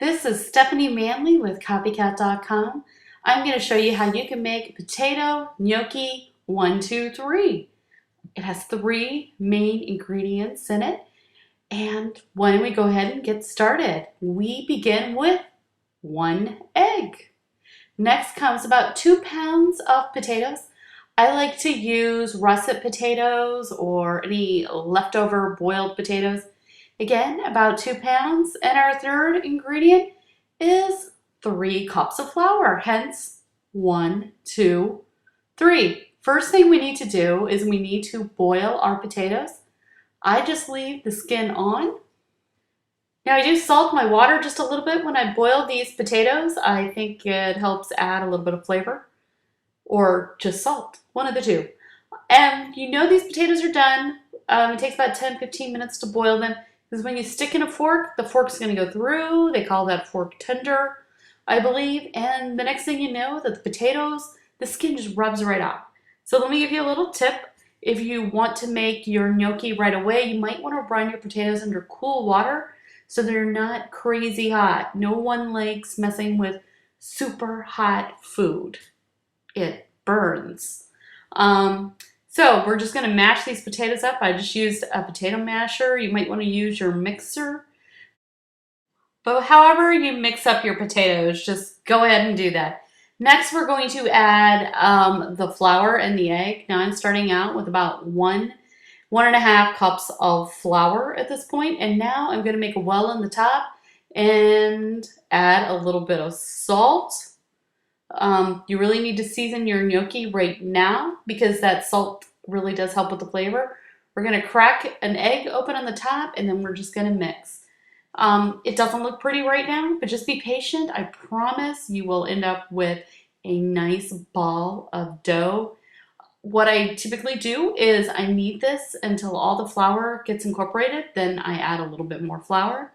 This is Stephanie Manley with Copycat.com. I'm going to show you how you can make potato gnocchi 1, 2, 3. It has 3 main ingredients in it. And why don't we go ahead and get started? We begin with 1 egg. Next comes about 2 pounds of potatoes. I like to use russet potatoes or any leftover boiled potatoes. Again, about 2 pounds. And our third ingredient is 3 cups of flour, hence 1, 2, 3. First thing we need to do is we need to boil our potatoes. I just leave the skin on. Now I do salt my water just a little bit when I boil these potatoes. I think it helps add a little bit of flavor, or just salt, one of the two. And you know these potatoes are done. It takes about 10-15 minutes to boil them. Because when you stick in a fork, the fork's going to go through. They call that fork tender, I believe. And the next thing you know, that the potatoes, the skin just rubs right off. So let me give you a little tip. If you want to make your gnocchi right away, you might want to run your potatoes under cool water so they're not crazy hot. No one likes messing with super hot food. It burns. So we're just going to mash these potatoes up. I just used a potato masher. You might want to use your mixer. But however you mix up your potatoes, just go ahead and do that. Next, we're going to add the flour and the egg. Now I'm starting out with about 1.5 cups of flour at this point. And now I'm going to make a well in the top and add a little bit of salt. You really need to season your gnocchi right now because that salt really does help with the flavor. We're going to crack an egg open on the top and then we're just going to mix. It doesn't look pretty right now, but just be patient. I promise you will end up with a nice ball of dough. What I typically do is I knead this until all the flour gets incorporated. Then I add a little bit more flour.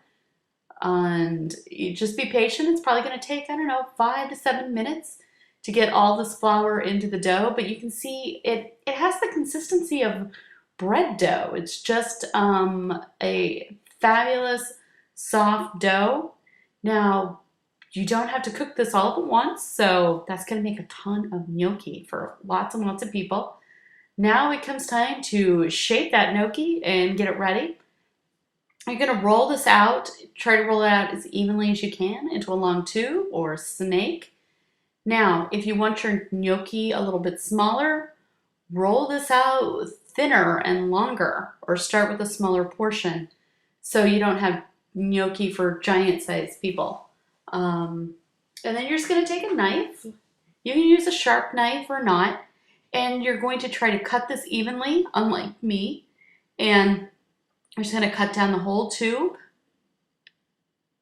And you just be patient. It's probably going to take, I don't know, 5 to 7 minutes to get all this flour into the dough. But you can see it has the consistency of bread dough. It's just a fabulous soft dough. Now, you don't have to cook this all at once, so that's going to make a ton of gnocchi for lots and lots of people. Now it comes time to shape that gnocchi and get it ready. You're going to roll this out, try to roll it out as evenly as you can into a long tube or snake. Now, if you want your gnocchi a little bit smaller, roll this out thinner and longer or start with a smaller portion so you don't have gnocchi for giant-sized people. And then you're just going to take a knife. You can use a sharp knife or not, and you're going to try to cut this evenly, unlike me, and I'm just going to cut down the whole tube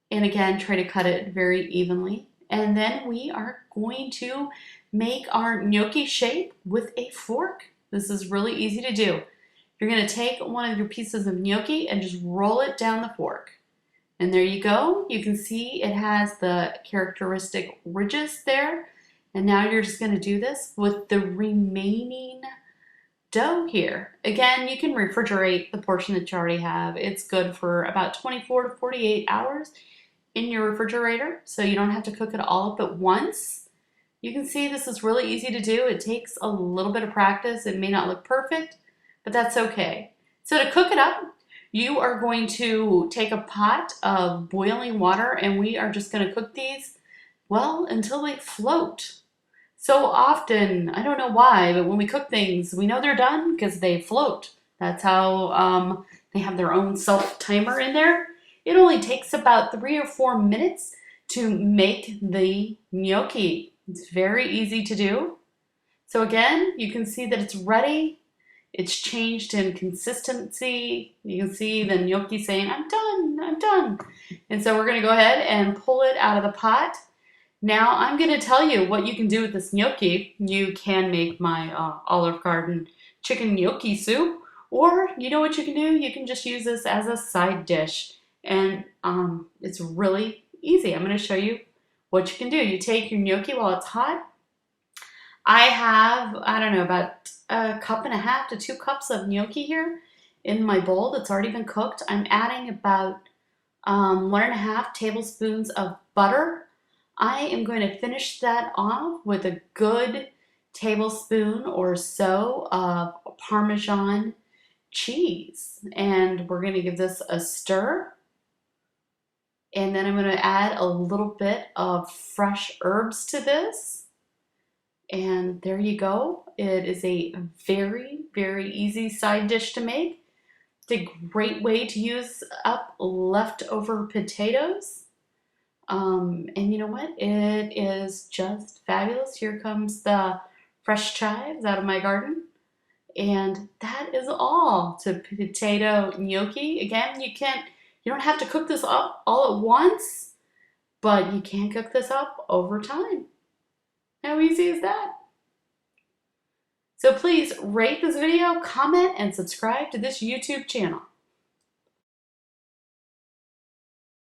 and again try to cut it very evenly. And then we are going to make our gnocchi shape with a fork. This is really easy to do. You're going to take one of your pieces of gnocchi and just roll it down the fork. And there you go. You can see it has the characteristic ridges there. And now you're just going to do this with the remaining dough here. Again, you can refrigerate the portion that you already have. It's good for about 24 to 48 hours in your refrigerator, so you don't have to cook it all up at once. You can see this is really easy to do. It takes a little bit of practice. It may not look perfect, but that's okay. So to cook it up, you are going to take a pot of boiling water and we are just going to cook these, well, until they float. So often, I don't know why, but when we cook things, we know they're done because they float. That's how they have their own self-timer in there. It only takes about 3 or 4 minutes to make the gnocchi. It's very easy to do. So again, you can see that it's ready. It's changed in consistency. You can see the gnocchi saying, I'm done, I'm done. And so we're going to go ahead and pull it out of the pot. Now I'm going to tell you what you can do with this gnocchi. You can make my Olive Garden chicken gnocchi soup, or you know what you can do? You can just use this as a side dish. And it's really easy. I'm going to show you what you can do. You take your gnocchi while it's hot. I have, I don't know, about 1.5 to 2 cups of gnocchi here in my bowl that's already been cooked. I'm adding about 1.5 tablespoons of butter. I am going to finish that off with a good tablespoon or so of Parmesan cheese. And we're going to give this a stir. And then I'm going to add a little bit of fresh herbs to this. And there you go. It is a very, very easy side dish to make. It's a great way to use up leftover potatoes. And you know what? It is just fabulous. Here comes the fresh chives out of my garden. And that is all to potato gnocchi. Again, you don't have to cook this up all at once, but you can cook this up over time. How easy is that? So please rate this video, comment, and subscribe to this YouTube channel.